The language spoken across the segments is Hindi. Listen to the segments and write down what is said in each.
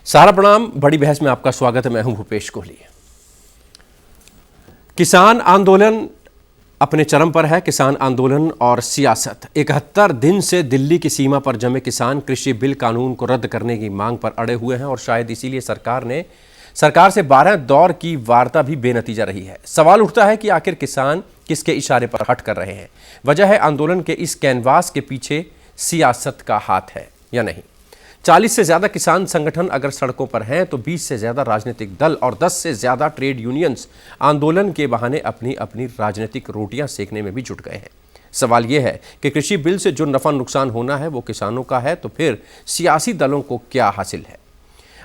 सारा प्रणाम। बड़ी बहस में आपका स्वागत है। मैं हूं भूपेश कोहली। किसान आंदोलन अपने चरम पर है। किसान आंदोलन और सियासत। 71 दिन से दिल्ली की सीमा पर जमे किसान कृषि बिल कानून को रद्द करने की मांग पर अड़े हुए हैं और शायद इसीलिए सरकार से 12 दौर की वार्ता भी बेनतीजा रही है। सवाल उठता है कि आखिर किसान किसके इशारे पर हट कर रहे हैं। वजह है आंदोलन के इस कैनवास के पीछे सियासत का हाथ है या नहीं। 40 से ज्यादा किसान संगठन अगर सड़कों पर हैं तो 20 से ज्यादा राजनीतिक दल और 10 से ज्यादा ट्रेड यूनियंस आंदोलन के बहाने अपनी अपनी राजनीतिक रोटियां सेकने में भी जुट गए हैं। सवाल यह है कि कृषि बिल से जो नफा नुकसान होना है वो किसानों का है, तो फिर सियासी दलों को क्या हासिल है।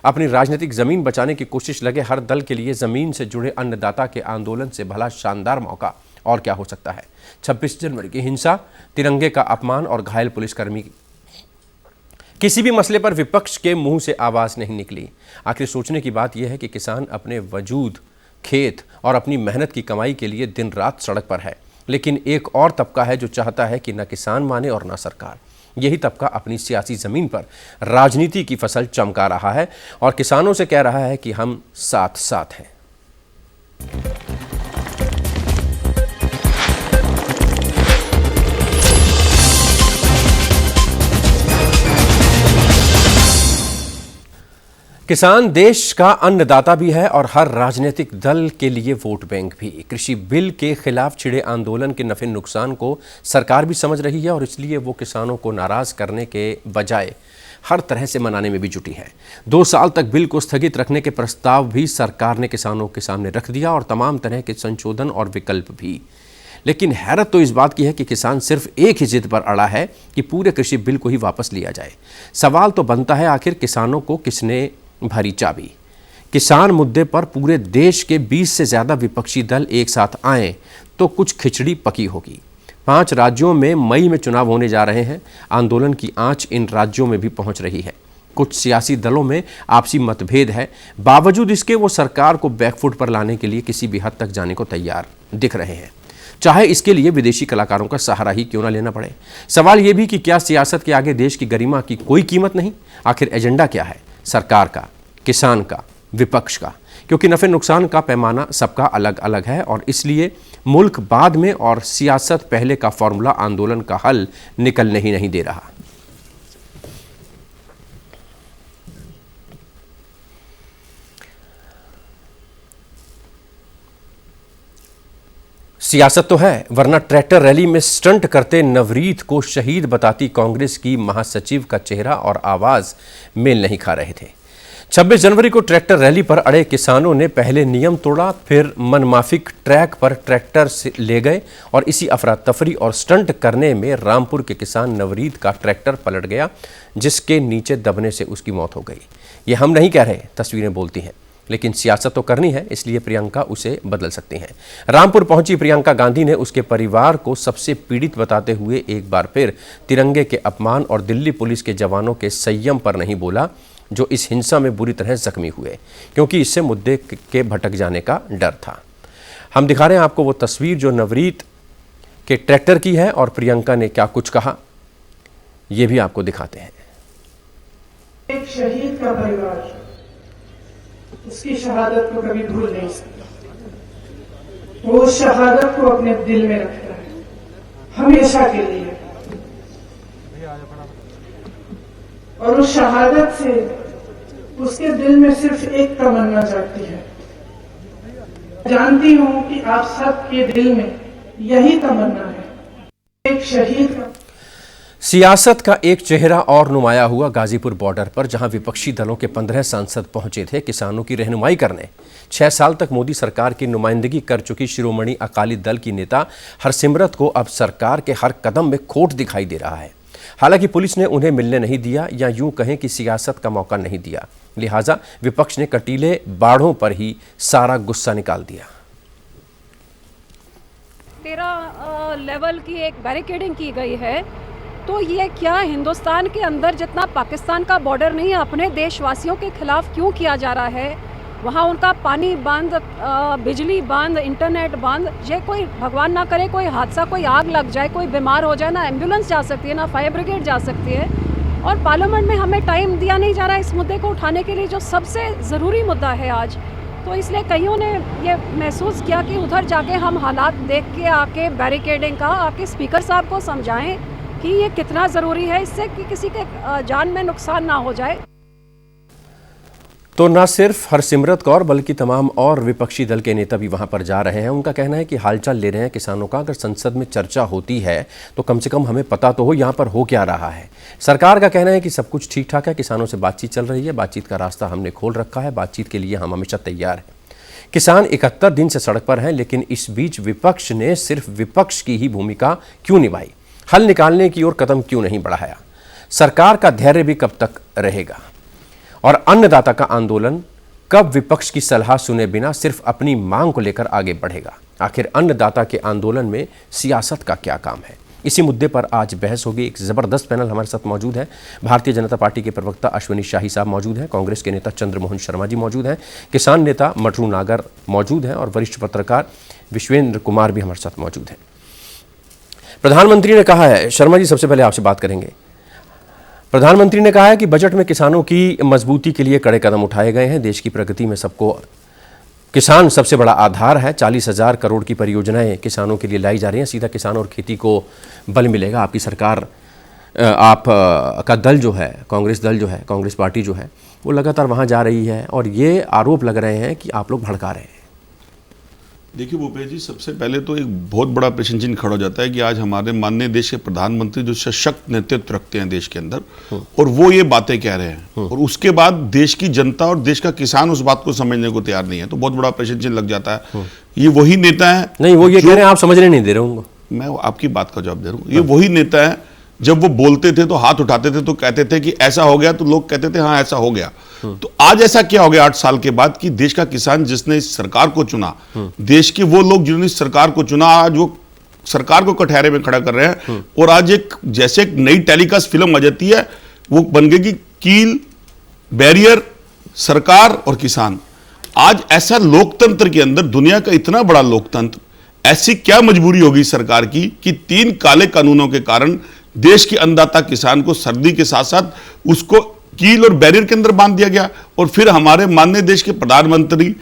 अपनी राजनीतिक जमीन बचाने की कोशिश लगे हर दल के लिए जमीन से जुड़े अन्नदाता के आंदोलन से भला शानदार मौका और क्या हो सकता है। 26 जनवरी की हिंसा, तिरंगे का अपमान और घायल पुलिसकर्मी, किसी भी मसले पर विपक्ष के मुंह से आवाज नहीं निकली। आखिर सोचने की बात यह है कि किसान अपने वजूद, खेत और अपनी मेहनत की कमाई के लिए दिन रात सड़क पर है, लेकिन एक और तबका है जो चाहता है कि न किसान माने और न सरकार। यही तबका अपनी सियासी जमीन पर राजनीति की फसल चमका रहा है और किसानों से कह रहा है कि हम साथ साथ हैं। किसान देश का अन्नदाता भी है और हर राजनीतिक दल के लिए वोट बैंक भी। कृषि बिल के खिलाफ छिड़े आंदोलन के नफे नुकसान को सरकार भी समझ रही है और इसलिए वो किसानों को नाराज करने के बजाय हर तरह से मनाने में भी जुटी है। 2 साल तक बिल को स्थगित रखने के प्रस्ताव भी सरकार ने किसानों के सामने रख दिया और तमाम तरह के संशोधन और विकल्प भी। लेकिन हैरत तो इस बात की है कि किसान सिर्फ एक ही जिद पर अड़ा है कि पूरे कृषि बिल को ही वापस लिया जाए। सवाल तो बनता है, आखिर किसानों को किसने भरी चाबी। किसान मुद्दे पर पूरे देश के 20 से ज्यादा विपक्षी दल एक साथ आए तो कुछ खिचड़ी पकी होगी। 5 राज्यों में मई में चुनाव होने जा रहे हैं। आंदोलन की आंच इन राज्यों में भी पहुंच रही है। कुछ सियासी दलों में आपसी मतभेद है, बावजूद इसके वो सरकार को बैकफुट पर लाने के लिए किसी भी हद तक जाने को तैयार दिख रहे हैं, चाहे इसके लिए विदेशी कलाकारों का सहारा ही क्यों ना लेना पड़े। सवाल यह भी कि क्या सियासत के आगे देश की गरिमा की कोई कीमत नहीं। आखिर एजेंडा क्या है, सरकार का, किसान का, विपक्ष का? क्योंकि नफे नुकसान का पैमाना सबका अलग अलग है और इसलिए मुल्क बाद में और सियासत पहले का फॉर्मूला आंदोलन का हल निकलने ही नहीं दे रहा। सियासत तो है, वरना ट्रैक्टर रैली में स्टंट करते नवरीत को शहीद बताती कांग्रेस की महासचिव का चेहरा और आवाज मेल नहीं खा रहे थे। 26 जनवरी को ट्रैक्टर रैली पर अड़े किसानों ने पहले नियम तोड़ा, फिर मनमाफिक ट्रैक पर ट्रैक्टर से ले गए और इसी अफरा तफरी और स्टंट करने में रामपुर के किसान नवरीत का ट्रैक्टर पलट गया, जिसके नीचे दबने से उसकी मौत हो गई। ये हम नहीं कह रहे, तस्वीरें बोलती हैं। लेकिन सियासत तो करनी है, इसलिए प्रियंका उसे बदल सकती हैं। रामपुर पहुंची प्रियंका गांधी ने उसके परिवार को सबसे पीड़ित बताते हुए एक बार फिर तिरंगे के अपमान और दिल्ली पुलिस के जवानों के संयम पर नहीं बोला, जो इस हिंसा में बुरी तरह जख्मी हुए, क्योंकि इससे मुद्दे के भटक जाने का डर था। हम दिखा रहे हैं आपको वो तस्वीर जो नवरीत के ट्रैक्टर की है और प्रियंका ने क्या कुछ कहा, ये भी आपको दिखाते हैं। एक शहीद का परिवार उसकी शहादत को कभी भूल नहीं सकता। वो शहादत को अपने दिल में रखता है हमेशा के लिए, और उस शहादत से उसके दिल में सिर्फ एक तमन्ना जागती है। जानती हूं कि आप सबके दिल में यही तमन्ना है, एक शहीद का। सियासत का एक चेहरा और नुमाया हुआ गाजीपुर बॉर्डर पर, जहां विपक्षी दलों के 15 सांसद पहुंचे थे किसानों की रहनुमाई करने। 6 साल तक मोदी सरकार की नुमाइंदगी कर चुकी शिरोमणि अकाली दल की नेता हरसिमरत को अब सरकार के हर कदम में खोट दिखाई दे रहा है। हालांकि पुलिस ने उन्हें मिलने नहीं दिया, या यूं कहें कि सियासत का मौका नहीं दिया, लिहाजा विपक्ष ने कटीले बाढ़ों पर ही सारा गुस्सा निकाल दिया। 13 लेवल की एक बैरिकेडिंग की गई है, तो ये क्या हिंदुस्तान के अंदर जितना पाकिस्तान का बॉर्डर नहीं है, अपने देशवासियों के खिलाफ क्यों किया जा रहा है? वहाँ उनका पानी बंद, बिजली बंद, इंटरनेट बंद। ये कोई भगवान ना करे कोई हादसा, कोई आग लग जाए, कोई बीमार हो जाए, ना एम्बुलेंस जा सकती है, ना फायर ब्रिगेड जा सकती है। और पार्लियामेंट में हमें टाइम दिया नहीं जा रहा है इस मुद्दे को उठाने के लिए, जो सबसे ज़रूरी मुद्दा है आज। तो इसलिए कईयों ने ये महसूस किया कि उधर जाके हम हालात देख के आके बैरिकेडिंग का आके स्पीकर साहब को समझाएं कि ये कितना ज़रूरी है, इससे कि किसी के जान में नुकसान ना हो जाए। तो न सिर्फ हरसिमरत कौर बल्कि तमाम और विपक्षी दल के नेता भी वहां पर जा रहे हैं। उनका कहना है कि हालचाल ले रहे हैं किसानों का। अगर संसद में चर्चा होती है तो कम से कम हमें पता तो हो यहाँ पर हो क्या रहा है। सरकार का कहना है कि सब कुछ ठीक ठाक है, किसानों से बातचीत चल रही है, बातचीत का रास्ता हमने खोल रखा है, बातचीत के लिए हम हमेशा तैयार हैं। किसान 71 दिन से सड़क पर हैं, लेकिन इस बीच विपक्ष ने सिर्फ विपक्ष की ही भूमिका क्यों निभाई? हल निकालने की ओर कदम क्यों नहीं बढ़ाया? सरकार का धैर्य भी कब तक रहेगा? और अन्नदाता का आंदोलन कब विपक्ष की सलाह सुने बिना सिर्फ अपनी मांग को लेकर आगे बढ़ेगा? आखिर अन्नदाता के आंदोलन में सियासत का क्या काम है? इसी मुद्दे पर आज बहस होगी। एक जबरदस्त पैनल हमारे साथ मौजूद है। भारतीय जनता पार्टी के प्रवक्ता अश्विनी शाही साहब मौजूद हैं, कांग्रेस के नेता चंद्रमोहन शर्मा जी मौजूद हैं, किसान नेता मटरू नागर मौजूद हैं और वरिष्ठ पत्रकार विश्वेंद्र कुमार भी हमारे साथ मौजूद हैं। प्रधानमंत्री ने कहा है, शर्मा जी सबसे पहले आपसे बात करेंगे। प्रधानमंत्री ने कहा है कि बजट में किसानों की मजबूती के लिए कड़े कदम उठाए गए हैं। देश की प्रगति में सबको किसान सबसे बड़ा आधार है। 40,000 करोड़ की परियोजनाएं किसानों के लिए लाई जा रही हैं। सीधा किसान और खेती को बल मिलेगा। आपकी सरकार, आप का दल जो है, कांग्रेस दल जो है, कांग्रेस पार्टी जो है, वो लगातार वहां जा रही है और ये आरोप लग रहे हैं कि आप लोग भड़का रहे हैं। देखिए भूपेश जी, सबसे पहले तो एक बहुत बड़ा प्रश्न चिन्ह खड़ा हो जाता है कि आज हमारे माननीय देश के प्रधानमंत्री जो सशक्त नेतृत्व रखते हैं देश के अंदर, और वो ये बातें कह रहे हैं और उसके बाद देश की जनता और देश का किसान उस बात को समझने को तैयार नहीं है, तो बहुत बड़ा प्रश्न चिन्ह लग जाता है। ये वही नेता है, नहीं वो ये कह रहे हैं आप समझने नहीं दे रहे होंगे। मैं आपकी बात का जवाब दे रहा हूँ। ये वही नेता है, जब वो बोलते थे तो हाथ उठाते थे तो कहते थे कि ऐसा हो गया, तो लोग कहते थे हाँ ऐसा हो गया। तो आज ऐसा क्या हो गया 8 साल के बाद कि देश का किसान जिसने इस सरकार को चुना, देश के वो लोग जिन्होंने इस सरकार को चुना, आज वो सरकार को कटहरे में खड़ा कर रहे हैं। और आज एक जैसे एक नई टेलीकास्ट फिल्म आ जाती है, वो बन गई कील, बैरियर, सरकार और किसान। आज ऐसा लोकतंत्र के अंदर, दुनिया का इतना बड़ा लोकतंत्र, ऐसी क्या मजबूरी होगी सरकार की कि 3 काले कानूनों के कारण देश के अन्नदाता किसान को सर्दी के साथ साथ उसको कील और बैरियर के अंदर बांध दिया गया। और फिर हमारे माननीय देश के प्रधानमंत्री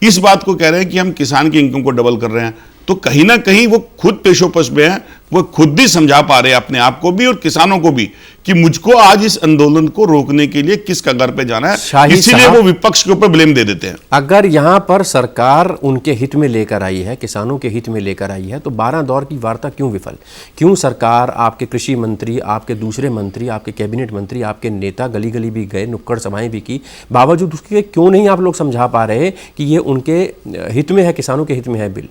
इस बात को कह रहे हैं कि हम किसान की इनकम को डबल कर रहे हैं। तो कहीं ना कहीं वो खुद पेशोपश में है, वो खुद भी समझा पा रहे हैं अपने आप को भी और किसानों को भी कि मुझको आज इस आंदोलन को रोकने के लिए किस कगार पे जाना है, इसीलिए वो विपक्ष के ऊपर ब्लेम दे देते हैं। अगर यहां पर सरकार उनके हित में लेकर आई है, किसानों के हित में लेकर आई है, तो 12 दौर की वार्ता क्यों विफल? क्यों सरकार, आपके कृषि मंत्री, आपके दूसरे मंत्री, आपके कैबिनेट मंत्री, आपके नेता गली गली भी गए, नुक्कड़ सभाएं भी की, बावजूद उसके क्यों नहीं आप लोग समझा पा रहे कि ये उनके हित में है, किसानों के हित में है बिल?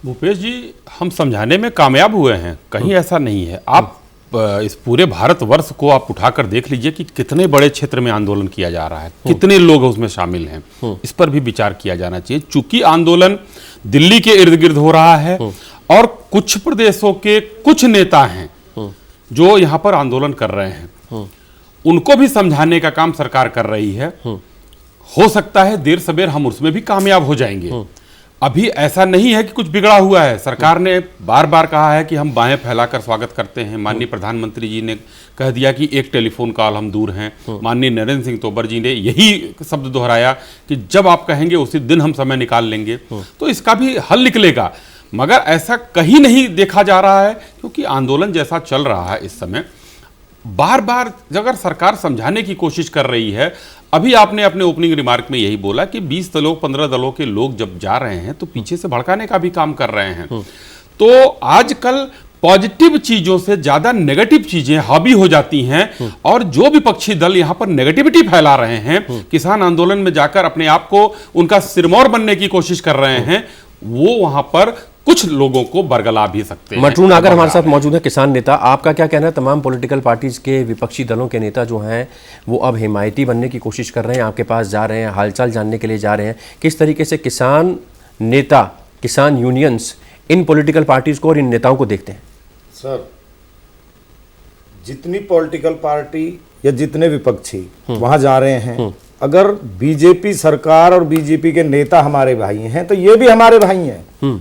भूपेश जी, हम समझाने में कामयाब हुए हैं, कहीं ऐसा नहीं है। आप इस पूरे भारतवर्ष को आप उठाकर देख लीजिए कि कितने बड़े क्षेत्र में आंदोलन किया जा रहा है, कितने लोग उसमें शामिल हैं, इस पर भी विचार किया जाना चाहिए। चूंकि आंदोलन दिल्ली के इर्द गिर्द हो रहा है और कुछ प्रदेशों के कुछ नेता हैं जो यहाँ पर आंदोलन कर रहे हैं, उनको भी समझाने का काम सरकार कर रही है। हो सकता है देर सवेर हम उसमें भी कामयाब हो जाएंगे। अभी ऐसा नहीं है कि कुछ बिगड़ा हुआ है। सरकार ने बार बार कहा है कि हम बाहें फैलाकर स्वागत करते हैं। माननीय प्रधानमंत्री जी ने कह दिया कि एक टेलीफोन कॉल हम दूर हैं। माननीय नरेंद्र सिंह तोमर जी ने यही शब्द दोहराया कि जब आप कहेंगे उसी दिन हम समय निकाल लेंगे। तो इसका भी हल निकलेगा, मगर ऐसा कहीं नहीं देखा जा रहा है, क्योंकि आंदोलन जैसा चल रहा है इस समय, बार बार अगर सरकार समझाने की कोशिश कर रही है। अभी आपने अपने ओपनिंग रिमार्क में यही बोला कि 20 दलों 15 दलों के लोग जब जा रहे हैं तो पीछे से भड़काने का भी काम कर रहे हैं। तो आजकल पॉजिटिव चीजों से ज्यादा नेगेटिव चीजें हावी हो जाती हैं और जो विपक्षी दल यहां पर नेगेटिविटी फैला रहे हैं, किसान आंदोलन में जाकर अपने आप को उनका सिरमौर बनने की कोशिश कर रहे हैं, वो वहां पर कुछ लोगों को बरगला भी सकते हैं। मटरू नागर हमारे साथ मौजूद है, किसान नेता। आपका क्या कहना है? तमाम पॉलिटिकल पार्टीज के विपक्षी दलों के नेता जो हैं वो अब हिमायती बनने की कोशिश कर रहे हैं, आपके पास जा रहे हैं, हालचाल जानने के लिए जा रहे हैं। किस तरीके से किसान नेता, किसान यूनियंस इन पॉलिटिकल पार्टीज को और इन नेताओं को देखते हैं? सर, जितनी पॉलिटिकल पार्टी या जितने विपक्षी वहां जा रहे हैं, अगर बीजेपी सरकार और बीजेपी के नेता हमारे भाई हैं तो ये भी हमारे भाई हैं।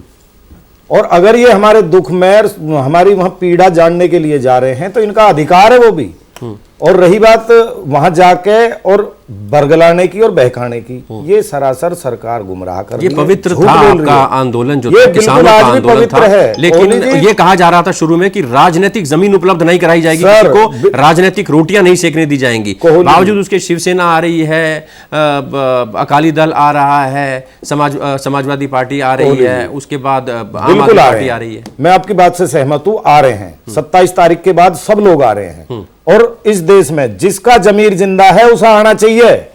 और अगर ये हमारे दुख में, हमारी वहां पीड़ा जानने के लिए जा रहे हैं तो इनका अधिकार है वो भी। और रही बात वहां जाके और बरगलाने की और बहकाने की, ये सरासर सरकार गुमराह कर रही ये है, पवित्र झूठ था बोल रही आपका है। आंदोलन जो ये था, किसानों बिल्कुल का आज भी आंदोलन पवित्र था, है। लेकिन कोहली जी, ये कहा जा रहा था शुरू में कि राजनीतिक जमीन उपलब्ध नहीं कराई जाएगी, सर, किसी को राजनीतिक रोटियां नहीं सेकने दी जाएंगी। कोहली बावजूद उसके शिवसेना आ रही है, अकाली दल आ रहा है, समाजवादी पार्टी आ रही है, उसके बाद आम आदमी बिल्कुल पार्टी आ रही है। मैं आपकी बात से सहमत हूं, आ रहे हैं 27 तारीख के बाद सब लोग आ रहे हैं। और इस देश में जिसका जमीर जिंदा है उसे आना चाहिए,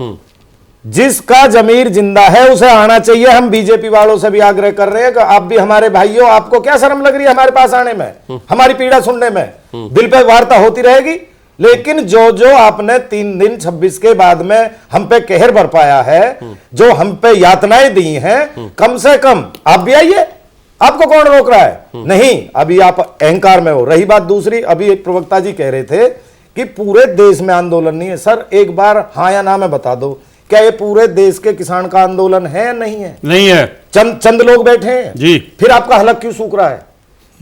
जिसका जमीर जिंदा है उसे आना चाहिए। हम बीजेपी वालों से भी आग्रह कर रहे हैं कि आप भी हमारे भाइयों, आपको क्या शर्म लग रही है हमारे पास आने में, हमारी पीड़ा सुनने में? दिल पे वार्ता होती रहेगी, लेकिन जो जो आपने 3 दिन 26 के बाद में हम पे कहर बरपाया है, जो हम पे यातनाएं दी हैं, कम से कम आप भी आइए। आपको कौन रोक रहा है? नहीं, अभी आप अहंकार में हो। रही बात दूसरी, अभी एक प्रवक्ता जी कह रहे थे कि पूरे देश में आंदोलन नहीं है। सर एक बार हाँ या ना में बता दो, क्या ये पूरे देश के किसान का आंदोलन है या नहीं है? नहीं है। चंद लोग बैठे हैं जी। फिर आपका हलक क्यों सूख रहा है?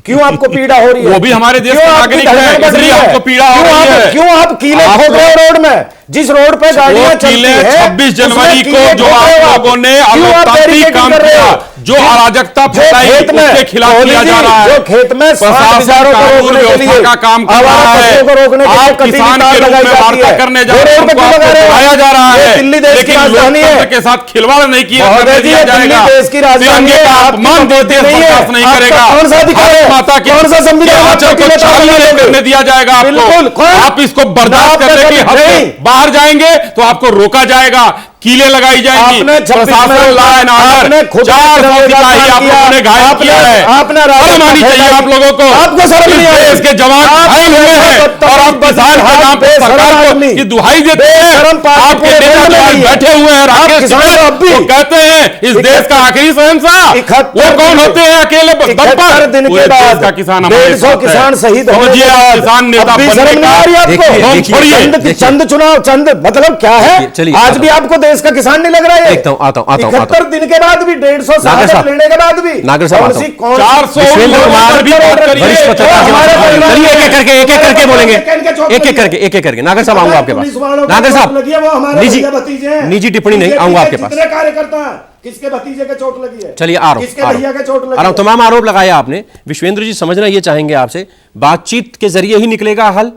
क्यों आपको पीड़ा हो रही है? वो भी हमारे देश क्यों के आपकी नागरिक हैं, धड़कन बढ़ इसलिए रही है? आपको पीड़ा हो क्यों रही आप- है। क्यों आप कीले आप ठोक रहे हो रोड में? जिस रोड पे गाड़ियां चलती कीले हैं, 26 जनवरी उसमें को कीले जो ठोक रहे हो आप लोगों ने क्यों आप अलोकतांत्रिक बैरिकेडिंग काम कर रहे हो? किया, जो अराजकता फैलाई, खेत में उसके खिलाफ कोहली किया जी, जा रहा है। जो खेत में प्रशासन 60,000 को कानून रोकने के व्यवस्था लिए का काम कर आवारा रहा है। पशुओं को रोकने के लिए आप कटी किसान तार के रूप लगाई में जाती वार्ता है। करने जा वो रहे हैं, रोड पे उनको क्यों आपको लगा रहे हो? बुलाया जा रहा ये है, दिल्ली देश की लेकिन राजधानी है। लोकतंत्र के साथ खिलवाड़ नहीं किया महोदय जी, दिया ये दिल्ली जाएगा। देश की राजधानी तिरंगे है, का आपकी अपमान तो देश नहीं है। बर्दाश्त नहीं आपका करेगा। कौन सा अधिकार भारत है? माता के कौन सा संविधान आंचल आपको को किले चालू तोड़ने नहीं देंगे? करने दिया जाएगा आपको। बिल्कुल, कौन? आप इसको बर्दाश्त ना करने की हद नहीं। से बाहर जाएंगे तो आपको रोका जाएगा, कीलें लगाई जाएंगी। आपने 26 प्रशासन में लॉ एंड आपने ऑर्डर खुद 400 सिपाही आप लोगों ने घायल किया है। आपने शर्म आनी चाहिए आप लोगों को। आपको शर्म नहीं इस आई? देश के जवान घायल हुए हैं और आप किसान के नाम पर सरकार को की दुहाई देते हैं। आपके नेता जो आज बैठे हुए हैं राकेश किसान अब भी वो कहते हैं इस देश का आखिरी शहंशाह। वो कौन होते हैं अकेले दम 71 दिन पूरे के देश बाद का किसान हमारे 150 साथ है। किसान शहीद होने समझिए के आप बाद किसान नेता अब भी बनने शर्म नहीं आ रही का आपको? देखिए, छोड़िए। चंद चुनाव, चंद मतलब क्या है? चलिए, आज आता भी आपको देश का किसान नहीं लग रहा है? देखता हूं, आता हूं। 71 दिन के बाद भी 150 नागर शहादत साहब, लेने के बाद भी नागर साहब, कौन आता सी हूं। कौन 400 विश्वेंद्र कुमार भी बात करिए। वरिष्ठ पत्रकार हमारे के परिवार चलिए में- एक एक करके बोलेंगे, एक एक एक करके नागर साहब आऊंगा आपके पास। नागर साहब निजी टिप्पणी नहीं, आऊंगा आपके पास। कितने कार्यकर्ता हैं? किसके भतीजे के चोट लगी है? चलिए आ रहा किसके हूं, भैया के चोट लगी आ रहा हूं। है? तमाम आरोप लगाए आपने। विश्वेंद्र जी समझना ये चाहेंगे आपसे, बातचीत के जरिए ही निकलेगा हल?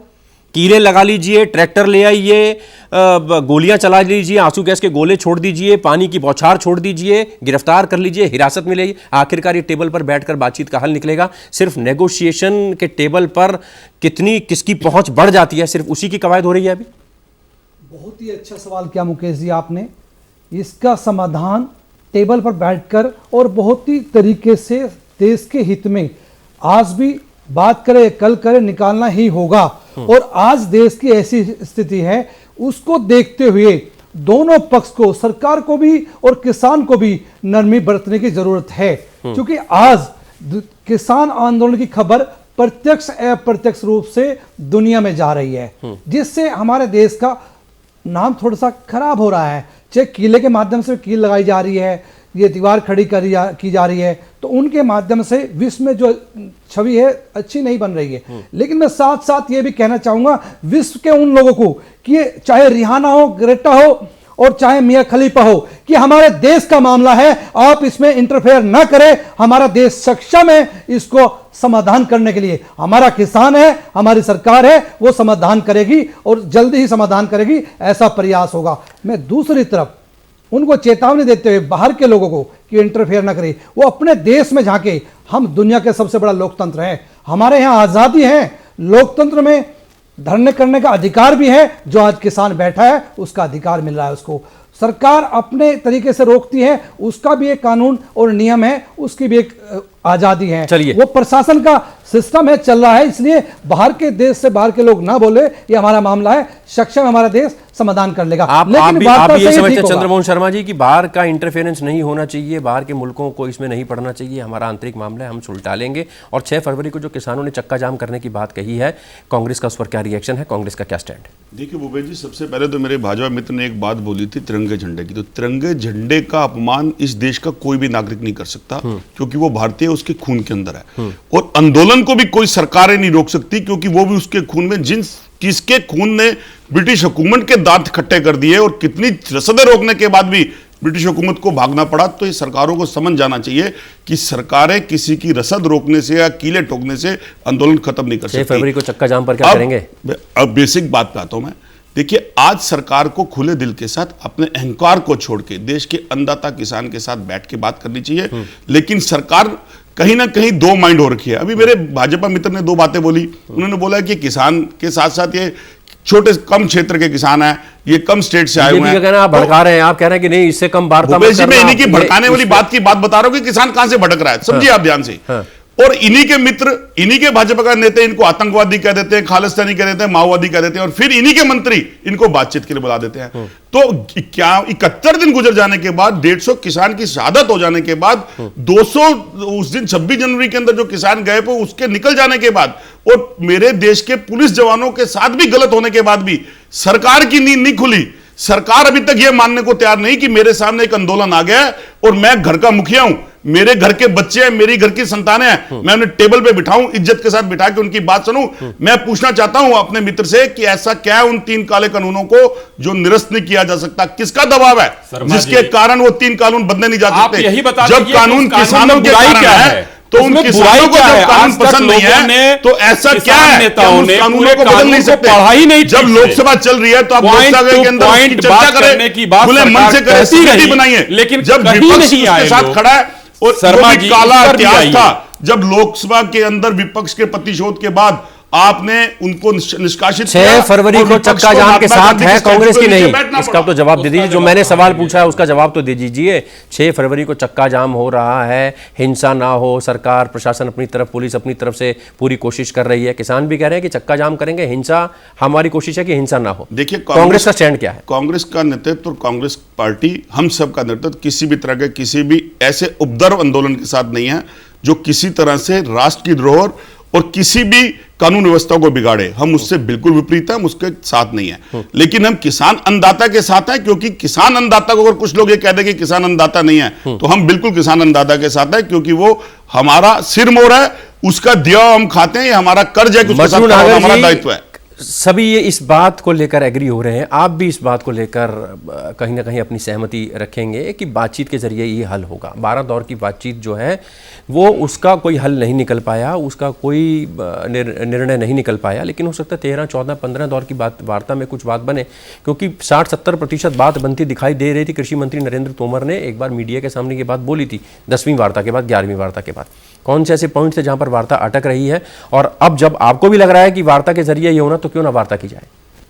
कीले लगा लीजिए, ट्रैक्टर ले आइए, गोलियां चला लीजिए, आंसू गैस के गोले छोड़ दीजिए, पानी की बौछार छोड़ दीजिए, गिरफ्तार कर लीजिए, हिरासत में ले, आखिरकार ये टेबल पर बैठकर बातचीत का हल निकलेगा? सिर्फ नेगोशिएशन के टेबल पर कितनी किसकी पहुंच बढ़ जाती है, सिर्फ उसी की कवायद हो रही है अभी? बहुत ही अच्छा सवाल किया मुकेश जी आपने। इसका समाधान टेबल पर बैठकर और बहुत ही तरीके से देश के हित में आज भी बात करें कल करें निकालना ही होगा। और आज देश की ऐसी स्थिति है, उसको देखते हुए दोनों पक्ष को, सरकार को भी और किसान को भी नरमी बरतने की जरूरत है। क्योंकि आज किसान आंदोलन की खबर प्रत्यक्ष अप्रत्यक्ष रूप से दुनिया में जा रही है, जिससे हमारे देश का नाम थोड़ा सा खराब हो रहा है। चाहे किले के माध्यम से कील लगाई जा रही है, ये दीवार खड़ी की जा रही है, तो उनके माध्यम से विश्व में जो छवि है अच्छी नहीं बन रही है। लेकिन मैं साथ साथ ये भी कहना चाहूंगा विश्व के उन लोगों को कि ये चाहे रिहाना हो, ग्रेटा हो और चाहे मियां खलीफा हो, कि हमारे देश का मामला है, आप इसमें इंटरफेयर ना करें। हमारा देश सक्षम है इसको समाधान करने के लिए। हमारा किसान है, हमारी सरकार है, वो समाधान करेगी और जल्दी ही समाधान करेगी, ऐसा प्रयास होगा। मैं दूसरी तरफ उनको चेतावनी देते हुए बाहर के लोगों को कि इंटरफेयर ना करें, वो अपने देश में जाके, हम दुनिया के सबसे बड़ा लोकतंत्र हैं, हमारे यहाँ आज़ादी है, लोकतंत्र में धरने करने का अधिकार भी है। जो आज किसान बैठा है उसका अधिकार मिल रहा है उसको। सरकार अपने तरीके से रोकती है, उसका भी एक कानून और नियम है, उसकी भी एक आजादी है। चलिए, वो प्रशासन का सिस्टम है, चल रहा है। इसलिए बाहर के देश से बाहर के लोग ना बोले ये हमारा मामला है, सक्षम हमारा देश समाधान कर लेगा। आप लेकिन भी वार्ता ये से समझते ठीक हैं होगा। चंद्रमोहन शर्मा जी कि बाहर का इंटरफेरेंस नहीं होना चाहिए, बाहर के मुल्कों को इसमें नहीं पड़ना चाहिए, हमारा आंतरिक मामला है, हम सुलझा लेंगे? और 6 फरवरी को जो किसानों ने चक्का जाम करने की बात कही है, कांग्रेस का उस पर क्या रिएक्शन है, कांग्रेस का क्या स्टैंड? देखिए भूपेश जी, सबसे पहले तो मेरे भाजपा मित्र ने एक बात बोली थी तिरंगे झंडे की। तो तिरंगे झंडे का अपमान इस देश का कोई भी नागरिक नहीं कर सकता, क्योंकि वो भारतीय, उसके खून के अंदर है। और आंदोलन को भी कोई सरकारें नहीं रोक सकती, क्योंकि वो भी उसके खून में जिन किसके खून ने ब्रिटिश हुकूमत के दांत खट्टे कर दिए और कितनी रसदें रोकने के बाद भी ब्रिटिश हुकूमत को भागना पड़ा। तो ये सरकारों को समझ जाना चाहिए कि सरकारें किसी की रसद रोकने से या कीले ठोकने से आंदोलन खत्म नहीं कर सकती। 6 फरवरी को चक्का जाम पर क्या करेंगे? अब बेसिक बात पे आता हूं मैं। देखिए, आज सरकार को खुले दिल के साथ अपने अहंकार को छोड़ के देश के अन्नदाता किसान के साथ बैठ के बात करनी चाहिए। लेकिन सरकार कहीं ना कहीं दो माइंड हो रखी है। अभी मेरे भाजपा मित्र ने 2 बातें बोली। उन्होंने बोला कि किसान के साथ साथ ये छोटे कम क्षेत्र के किसान हैं, ये कम स्टेट से आए हुए हैं। आप भड़का रहे हैं, आप कह रहे हैं कि नहीं इससे कम वार्ता भूपेश जी, मैं इन्हीं की भड़काने वाली बात की बात बता रहा हूं कि किसान कहां से भटक रहा है। समझिए आप ध्यान से। और इन्हीं के मित्र, इन्हीं के भाजपा का नेता इनको आतंकवादी कह देते हैं, खालिस्तानी कह देते हैं, माओवादी कह देते हैं, और फिर इन्हीं के मंत्री इनको बातचीत के लिए बुला देते हैं। तो क्या 71 दिन गुजर जाने के बाद, 150 किसान की शहादत हो जाने के बाद, 200 उस दिन 26 जनवरी के अंदर जो किसान गए वो उसके निकल जाने के बाद, और मेरे देश के पुलिस जवानों के साथ भी गलत होने के बाद भी सरकार की नींद नहीं खुली। सरकार अभी तक यह मानने को तैयार नहीं कि मेरे सामने एक आंदोलन आ गया है और मैं घर का मुखिया हूं, मेरे घर के बच्चे हैं, मेरी घर की संतानें हैं, मैं उन्हें टेबल पे बिठाऊं, इज्जत के साथ बिठा के उनकी बात सुनूं। मैं पूछना चाहता हूं अपने मित्र से कि ऐसा क्या है उन 3 काले कानूनों को जो निरस्त नहीं किया जा सकता? किसका दबाव है जिसके कारण वो 3 कानून बदले नहीं जा सकते? जब कानून किसानों के कारण है तो उन किसानों को जब कानून पसंद नहीं है तो ऐसा क्या है कि उस कानूनों को बदल नहीं सकते? पढ़ाई नहीं, जब लोकसभा चल रही है तो आप लोकसभा के अंदर उसकी चर्चा करें, खुले मन से करें, समिति बनाइए। लेकिन जब विपक्ष उसके साथ खड़ा है और शर्मा जी काला इतिहास था, जब लोकसभा के अंदर विपक्ष के प्रतिशोध के बाद आपने उनको निष्कासित 6 फरवरी को चक्का जाम के साथ है कांग्रेस की नहीं? इसका तो जवाब दे दीजिए। जो मैंने सवाल पूछा है उसका जवाब तो दे दीजिए। 6 फरवरी को चक्का जाम हो रहा है, हिंसा ना हो, सरकार प्रशासन अपनी तरफ, पुलिस अपनी तरफ से पूरी कोशिश कर रही है, किसान भी कह रहे हैं कि चक्का जाम करेंगे, हिंसा हमारी कोशिश है कि हिंसा ना हो। देखिए, कांग्रेस का स्टैंड क्या है? कांग्रेस का नेतृत्व और कांग्रेस पार्टी, हम सब का नेतृत्व किसी भी तरह के किसी भी ऐसे उपद्रव आंदोलन के साथ नहीं है जो किसी तरह से राष्ट्र की धरोहर और किसी भी कानून व्यवस्था को बिगाड़े। हम उससे बिल्कुल विपरीत हैं, हम उसके साथ नहीं है। लेकिन हम किसान अन्नदाता के साथ हैं, क्योंकि किसान अन्नदाता को अगर कुछ लोग ये कह दें कि किसान अन्नदाता नहीं है, तो हम बिल्कुल किसान अन्नदाता के साथ हैं, क्योंकि वो हमारा सिर मोर है, उसका दिया हम खाते हैं, ये हमारा कर्ज है कि उसके साथ हमारा दायित्व है। सभी ये इस बात को लेकर एग्री हो रहे हैं, आप भी इस बात को लेकर कहीं ना कहीं अपनी सहमति रखेंगे कि बातचीत के जरिए ये हल होगा। 12 दौर की बातचीत जो है वो उसका कोई हल नहीं निकल पाया, उसका कोई निर्णय नहीं निकल पाया, लेकिन हो सकता है 13, 14, 15 दौर की बात वार्ता में कुछ बात बने, क्योंकि 60-70% बात बनती दिखाई दे रही थी। कृषि मंत्री नरेंद्र तोमर ने एक बार मीडिया के सामने ये बात बोली थी 10वीं वार्ता के बाद, 11वीं वार्ता के बाद। कौन से ऐसे पॉइंट थे जहां पर वार्ता अटक रही है? और अब जब आपको भी लग रहा है कि वार्ता के जरिए ये होना, तो क्यों ना वार्ता की जाए?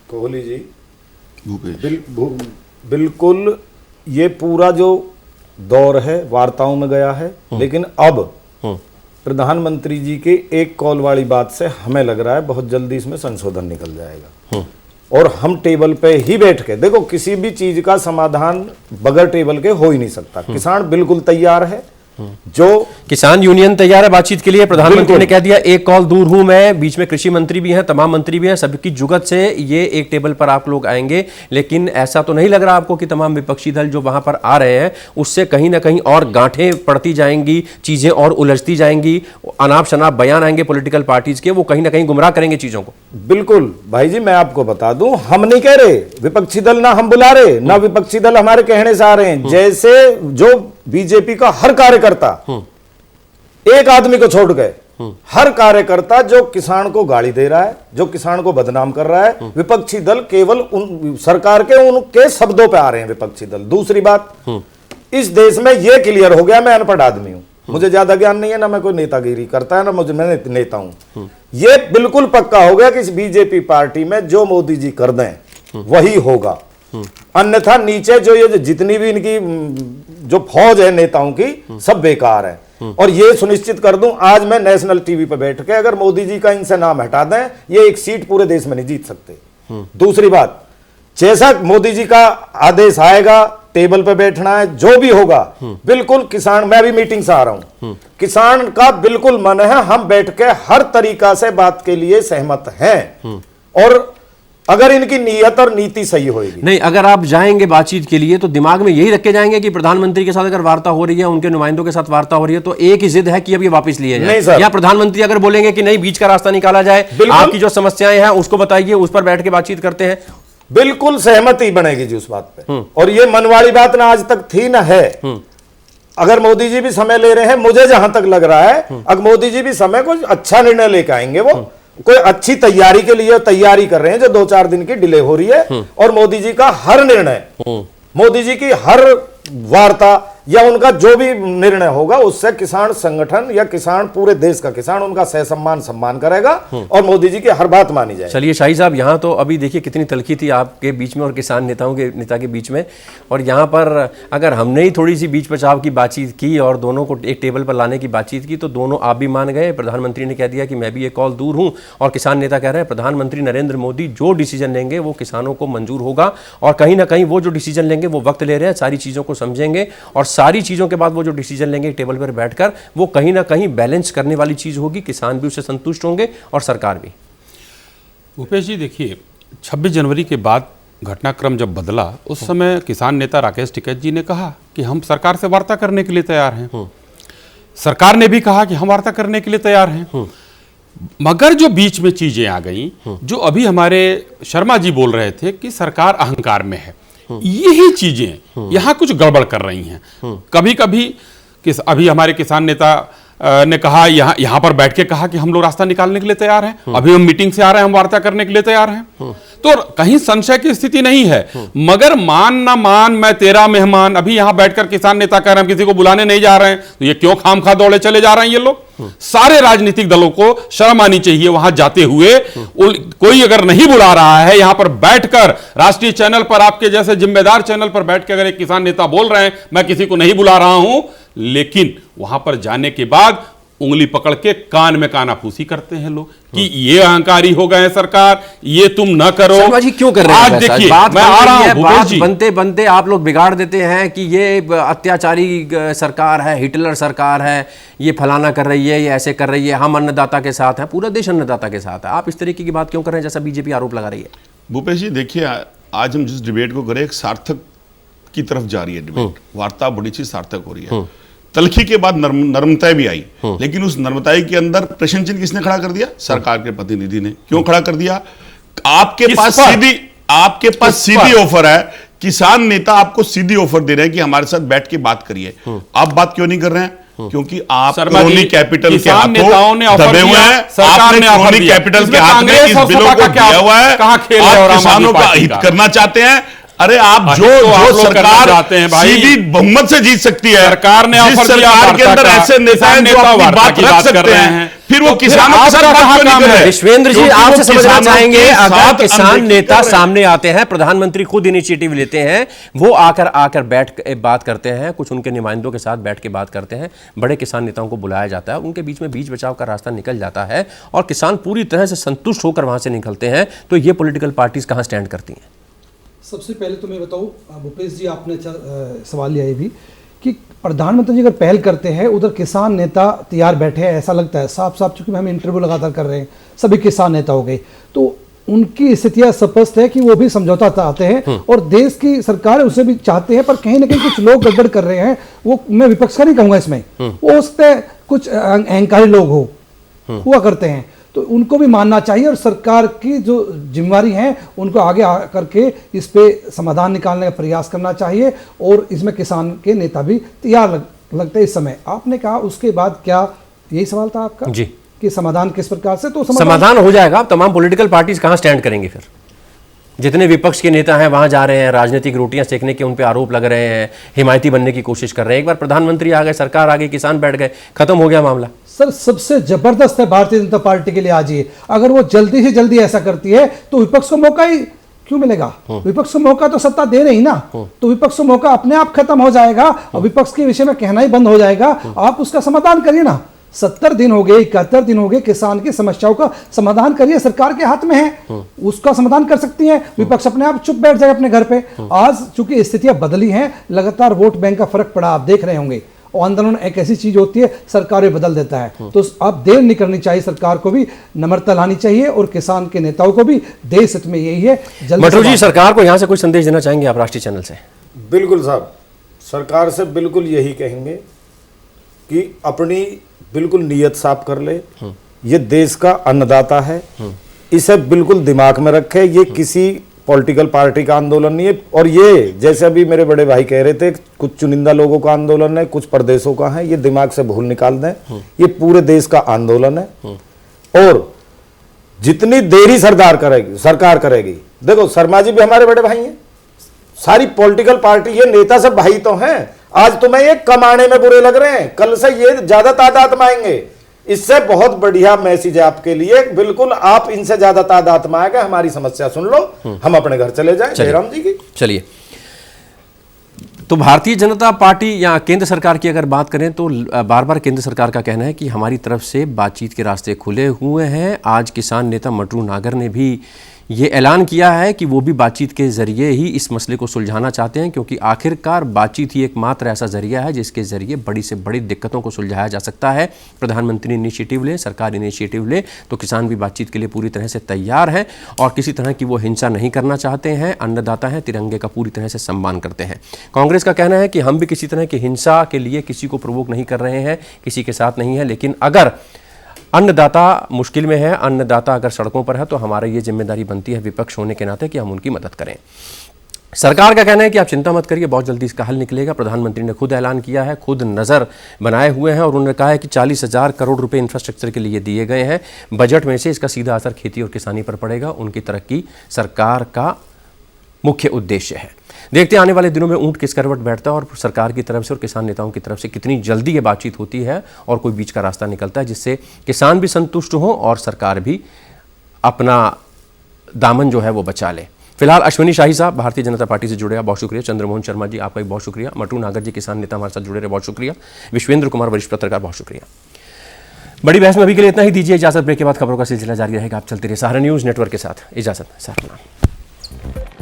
कोहली जी, बिल्कुल ये पूरा जो दौर है वार्ताओं में गया है, लेकिन अब प्रधानमंत्री जी के एक कॉल वाली बात से हमें लग रहा है बहुत जल्दी इसमें संशोधन निकल जाएगा। और हम टेबल पे ही बैठ के, देखो किसी भी चीज का समाधान बगैर टेबल के हो ही नहीं सकता। किसान बिल्कुल तैयार है, जो किसान यूनियन तैयार है बातचीत के लिए। प्रधानमंत्री ने कह दिया एक कॉल दूर हूं मैं, बीच में कृषि मंत्री भी हैं, तमाम मंत्री भी हैं, सबकी जुगत से ये एक टेबल पर आप लोग आएंगे। लेकिन ऐसा तो नहीं लग रहा आपको कि तमाम विपक्षी दल जो वहां पर आ रहे हैं उससे कहीं ना कहीं और गांठें पड़ती जाएंगी, चीजें और उलझती जाएंगी, अनाप शनाप बयान आएंगे पॉलिटिकल पार्टीज के, वो कहीं ना कहीं गुमराह करेंगे चीजों को? बिल्कुल भाई जी, मैं आपको बता दूं, हम नहीं कह रहे, विपक्षी दल ना हम बुला रहे, ना विपक्षी दल हमारे कहने से आ रहे हैं। जैसे जो बीजेपी का हर कार्यकर्ता, एक आदमी को छोड़ गए, हर कार्यकर्ता जो किसान को गाली दे रहा है, जो किसान को बदनाम कर रहा है, विपक्षी दल केवल उन सरकार के उनके शब्दों पे आ रहे हैं विपक्षी दल। दूसरी बात, इस देश में यह क्लियर हो गया, मैं अनपढ़ आदमी हूं, मुझे ज्यादा ज्ञान नहीं है, ना मैं कोई नेतागिरी करता है, ना मैं नेता हूं। यह बिल्कुल पक्का हो गया कि इस बीजेपी पार्टी में जो मोदी जी कर दें वही होगा, अन्यथा नीचे जो ये जितनी भी इनकी जो फौज है नेताओं की, सब बेकार है। और ये सुनिश्चित कर दूं, आज मैं नेशनल टीवी पर बैठ के अगर मोदी जी का इनसे नाम हटा दें, ये एक सीट पूरे देश में नहीं जीत सकते। दूसरी बात, जैसा मोदी जी का आदेश आएगा, टेबल पे बैठना है, जो भी होगा, बिल्कुल किसान, मैं भी मीटिंग से आ रहा हूं, किसान का बिल्कुल मन है, हम बैठ के हर तरीका से बात के लिए सहमत हैं। और अगर इनकी नीयत और नीति सही होगी। नहीं, अगर आप जाएंगे बातचीत के लिए तो दिमाग में यही रख के जाएंगे कि प्रधानमंत्री के साथ अगर वार्ता हो रही है, उनके नुमाइंदों के साथ वार्ता हो रही है, तो एक ही जिद है कि अब ये वापस लिए नहीं जाए, सर। या प्रधानमंत्री अगर बोलेंगे कि नहीं, बीच का रास्ता निकाला जाए, आपकी जो समस्याएं हैं उसको बताइए, उस पर बैठ के बातचीत करते हैं, बिल्कुल सहमति बनेगी जी उस बात पे। और ये मनवाड़ी बात ना आज तक थी ना है। अगर मोदी जी भी समय ले रहे हैं, मुझे जहां तक लग रहा है, अगर मोदी जी भी समय को अच्छा निर्णय लेकर आएंगे, वो कोई अच्छी तैयारी के लिए तैयारी कर रहे हैं, जो 2-4 दिन की डिले हो रही है। और मोदी जी का हर निर्णय, मोदी जी की हर वार्ता या उनका जो भी निर्णय होगा, उससे किसान संगठन या किसान, पूरे देश का किसान उनका सहसम्मान सम्मान करेगा और मोदी जी की हर बात मानी जाएगी। चलिए शाही साहब, यहाँ तो अभी देखिए कितनी तलखी थी आपके बीच में और किसान नेता के बीच में, और यहाँ पर अगर हमने ही थोड़ी सी बीच बचाव की बातचीत की और दोनों को एक टेबल पर लाने की बातचीत की, तो दोनों आप भी मान गए। प्रधानमंत्री ने कह दिया कि मैं भी एक कॉल दूर हूँ, और किसान नेता कह रहे हैं प्रधानमंत्री नरेंद्र मोदी जो डिसीजन लेंगे वो किसानों को मंजूर होगा, और कहीं ना कहीं वो जो डिसीजन लेंगे वो वक्त ले रहे हैं, सारी चीज़ों को समझेंगे, और सारी चीज़ों के बाद वो जो डिसीजन लेंगे टेबल पर बैठकर, वो कहीं ना कहीं बैलेंस करने वाली चीज़ होगी, किसान भी उससे संतुष्ट होंगे और सरकार भी। भूपेश जी देखिए, 26 जनवरी के बाद घटनाक्रम जब बदला, उस समय किसान नेता राकेश टिकैत जी ने कहा कि हम सरकार से वार्ता करने के लिए तैयार हैं। सरकार ने भी कहा कि हम वार्ता करने के लिए तैयार हैं। मगर जो बीच में चीजें आ गई, जो अभी हमारे शर्मा जी बोल रहे थे कि सरकार अहंकार में है, यही चीजें यहां कुछ गड़बड़ कर रही हैं। कभी कभी अभी हमारे किसान नेता ने कहा, यहां पर बैठ के कहा कि हम लोग रास्ता निकालने के लिए तैयार हैं, अभी हम मीटिंग से आ रहे हैं, हम वार्ता करने के लिए तैयार हैं। तो कहीं संशय की स्थिति नहीं है। मगर मान ना मान, मैं तेरा मेहमान, अभी यहां बैठकर किसान नेता कह रहे हैं हम किसी को बुलाने नहीं जा रहे हैं, तो ये क्यों खामखा दौड़े चले जा रहे हैं ये लोग? सारे राजनीतिक दलों को शर्म आनी चाहिए वहां जाते हुए। कोई अगर नहीं बुला रहा है, यहां पर बैठकर राष्ट्रीय चैनल पर, आपके जैसे जिम्मेदार चैनल पर बैठ के अगर एक किसान नेता बोल रहे हैं मैं किसी को नहीं बुला रहा हूं, लेकिन वहां पर जाने के बाद उंगली पकड़ के कान में कानाफूसी करते हैं लोग कि ये अहंकारी हो गए हैं सरकार, ये तुम न करो। शर्मा जी क्यों कर रहे हैं? आज देखिए, मैं आ रहा हूं बात बनते बनते आप लोग बिगाड़ देते हैं कि ये अत्याचारी सरकार है, हिटलर सरकार है, ये फलाना कर रही है, ये ऐसे कर रही है, हम अन्नदाता के साथ हैं, पूरा देश अन्नदाता के साथ है। आप इस तरीके की बात क्यों कर रहे हैं जैसा बीजेपी आरोप लगा रही है? भूपेश जी देखिए, आज हम जिस डिबेट को करें, एक सार्थक की तरफ जा रही है डिबेट, वार्ता बड़ी चीज सार्थक हो रही है। तलखी के बाद नर्मता भी आई, लेकिन उस नर्मताई के अंदर प्रश्न चिन्ह किसने खड़ा कर दिया? सरकार के प्रतिनिधि ने। क्यों खड़ा कर दिया? आपके पास सीधी ऑफर है, किसान नेता आपको सीधी ऑफर दे रहे हैं कि हमारे साथ बैठ के बात करिए। आप बात क्यों नहीं कर रहे हैं? क्योंकि आप क्रोनी कैपिटल के हाथों दबे हुए हैं, आपने क्रोनी कैपिटल के हाथ में इस बिलों को दिया हुआ है, आप किसानों का हित करना चाहते हैं। अरे आप जो सरकार सीधी बहुमत से जीत सकती है, सरकार ने जिस सरकार के अंदर ऐसे नेता हैं जो अपनी बात रख सकते हैं, फिर वो किसानों के साथ बात क्यों नहीं कर रहे? विश्वेंद्र जी आपसे समझना चाहेंगे, अगर किसान नेता सामने आते हैं, प्रधानमंत्री खुद इनिशिएटिव लेते हैं, वो आकर बैठ बात करते हैं, कुछ उनके नुमाइंदों के साथ बैठ के बात करते हैं, बड़े किसान नेताओं को बुलाया जाता है, उनके बीच में बीच बचाव का रास्ता निकल जाता है और किसान पूरी तरह से संतुष्ट होकर वहां से निकलते हैं, तो ये पॉलिटिकल पार्टीज कहां स्टैंड करती हैं? सबसे पहले तो मैं बताऊं, भूपेश जी आपने सवाल लिया ये भी कि प्रधानमंत्री जी अगर पहल करते हैं, उधर किसान नेता तैयार बैठे हैं, ऐसा लगता है साफ साफ, चूंकि हम इंटरव्यू लगातार कर रहे हैं, सभी किसान नेता हो गए, तो उनकी स्थितियां स्पष्ट है कि वो भी समझौता चाहते हैं और देश की सरकार उसे भी चाहते हैं, पर कहीं ना कहीं कुछ लोग गड़बड़ कर रहे हैं। वो मैं विपक्ष का नहीं कहूंगा इसमें, वो उस पर कुछ अहंकारी लोग हुआ करते हैं, तो उनको भी मानना चाहिए और सरकार की जो जिम्मेवारी है उनको आगे आकर के इस पे समाधान निकालने का प्रयास करना चाहिए, और इसमें किसान के नेता भी तैयार लगते हैं इस समय। आपने कहा उसके बाद क्या, यही सवाल था आपका जी, कि समाधान किस प्रकार से? तो समाधान हो जाएगा। तमाम पॉलिटिकल पार्टीज कहां स्टैंड करेंगे फिर? जितने विपक्ष के नेता हैं वहां जा रहे हैं, राजनीतिक रोटियां सेकने के उन पे आरोप लग रहे हैं, हिमायती बनने की कोशिश कर रहे हैं। एक बार प्रधानमंत्री आ गए, सरकार आ गई, किसान बैठ गए, खत्म हो गया मामला। सर सबसे जबरदस्त है भारतीय जनता पार्टी के लिए आज ये, अगर वो जल्दी से जल्दी ऐसा करती है तो विपक्ष को मौका ही क्यों मिलेगा? विपक्ष को मौका तो सत्ता दे रही ना, तो विपक्ष को मौका अपने आप खत्म हो जाएगा और विपक्ष के विषय में कहना ही बंद हो जाएगा। आप उसका समाधान करिए ना। 70 दिन हो गए, 71 दिन हो गए, किसान की समस्याओं का समाधान करिए, सरकार के हाथ में है, उसका समाधान कर सकती है। विपक्ष अपने आप चुप बैठ जाए अपने घर पे। आज चूंकि स्थितियां बदली हैं, लगातार वोट बैंक का फर्क पड़ा, आप देख रहे होंगे, और आंदोलन एक ऐसी चीज होती है सरकार भी बदल देता है। तो अब देर नहीं करनी चाहिए, सरकार को भी नम्रता लानी चाहिए और किसान के नेताओं को भी। देश हित में यही है। मटरू जी, सरकार को यहाँ से कोई संदेश देना चाहेंगे आप राष्ट्रीय चैनल से? बिल्कुल साहब, सरकार से बिल्कुल यही कहेंगे कि अपनी बिल्कुल नीयत साफ कर ले। ये देश का अन्नदाता है, इसे बिल्कुल दिमाग में रखे। ये किसी पॉलिटिकल पार्टी का आंदोलन नहीं है। और ये जैसे अभी मेरे बड़े भाई कह रहे थे, कुछ चुनिंदा लोगों का आंदोलन है, कुछ प्रदेशों का है, ये दिमाग से भूल निकाल दें। ये पूरे देश का आंदोलन है। और जितनी देरी सरकार करेगी, देखो शर्मा जी भी हमारे बड़े भाई हैं, सारी पॉलिटिकल पार्टी, ये नेता सब भाई तो हैं। आज तुम्हें ये कमाने में बुरे लग रहे हैं, कल से ये ज्यादा तादाद में आएंगे। इससे बहुत बढ़िया मैसेज है आपके लिए, बिल्कुल आप इनसे ज्यादा तादाद में आएगा, हमारी समस्या सुन लो, हम अपने घर चले जाएं। जयराम जी की चलिए, तो भारतीय जनता पार्टी या केंद्र सरकार की अगर बात करें तो बार बार केंद्र सरकार का कहना है कि हमारी तरफ से बातचीत के रास्ते खुले हुए हैं। आज किसान नेता मटरू नागर ने भी ये ऐलान किया है कि वो भी बातचीत के जरिए ही इस मसले को सुलझाना चाहते हैं, क्योंकि आखिरकार बातचीत ही एकमात्र ऐसा जरिया है जिसके जरिए बड़ी से बड़ी दिक्कतों को सुलझाया जा सकता है। प्रधानमंत्री इनिशिएटिव ले, सरकार इनिशिएटिव ले, तो किसान भी बातचीत के लिए पूरी तरह से तैयार हैं और किसी तरह की वो हिंसा नहीं करना चाहते हैं। अन्नदाता हैं, तिरंगे का पूरी तरह से सम्मान करते हैं। कांग्रेस का कहना है कि हम भी किसी तरह की हिंसा के लिए किसी को प्रवोक नहीं कर रहे हैं, किसी के साथ नहीं है, लेकिन अगर अन्नदाता मुश्किल में है, अन्नदाता अगर सड़कों पर है, तो हमारी ये जिम्मेदारी बनती है विपक्ष होने के नाते कि हम उनकी मदद करें। सरकार का कहना है कि आप चिंता मत करिए, बहुत जल्दी इसका हल निकलेगा। प्रधानमंत्री ने खुद ऐलान किया है, खुद नज़र बनाए हुए हैं और उन्होंने कहा है कि 40,000 करोड़ रुपए इंफ्रास्ट्रक्चर के लिए दिए गए हैं। बजट में से इसका सीधा असर खेती और किसानी पर पड़ेगा। उनकी तरक्की सरकार का मुख्य उद्देश्य है। देखते हैं आने वाले दिनों में ऊंट किस करवट बैठता है और सरकार की तरफ से और किसान नेताओं की तरफ से कितनी जल्दी ये बातचीत होती है और कोई बीच का रास्ता निकलता है जिससे किसान भी संतुष्ट हो और सरकार भी अपना दामन जो है वो बचा ले। फिलहाल अश्विनी शाही साहब भारतीय जनता पार्टी से जुड़े, बहुत शुक्रिया। चंद्रमोहन शर्मा जी, आपका भी बहुत शुक्रिया। मटरू नागर जी, किसान नेता, हमारे साथ जुड़े रहे, बहुत शुक्रिया। विश्वेंद्र कुमार, वरिष्ठ पत्रकार, बहुत शुक्रिया। बड़ी बहस में अभी के लिए इतना ही। दीजिए इजाजत, ब्रेक के बाद खबरों का सिलसिला जारी रहेगा। आप चलते रहिए सहारा न्यूज़ नेटवर्क के साथ। इजाजत, सहारा।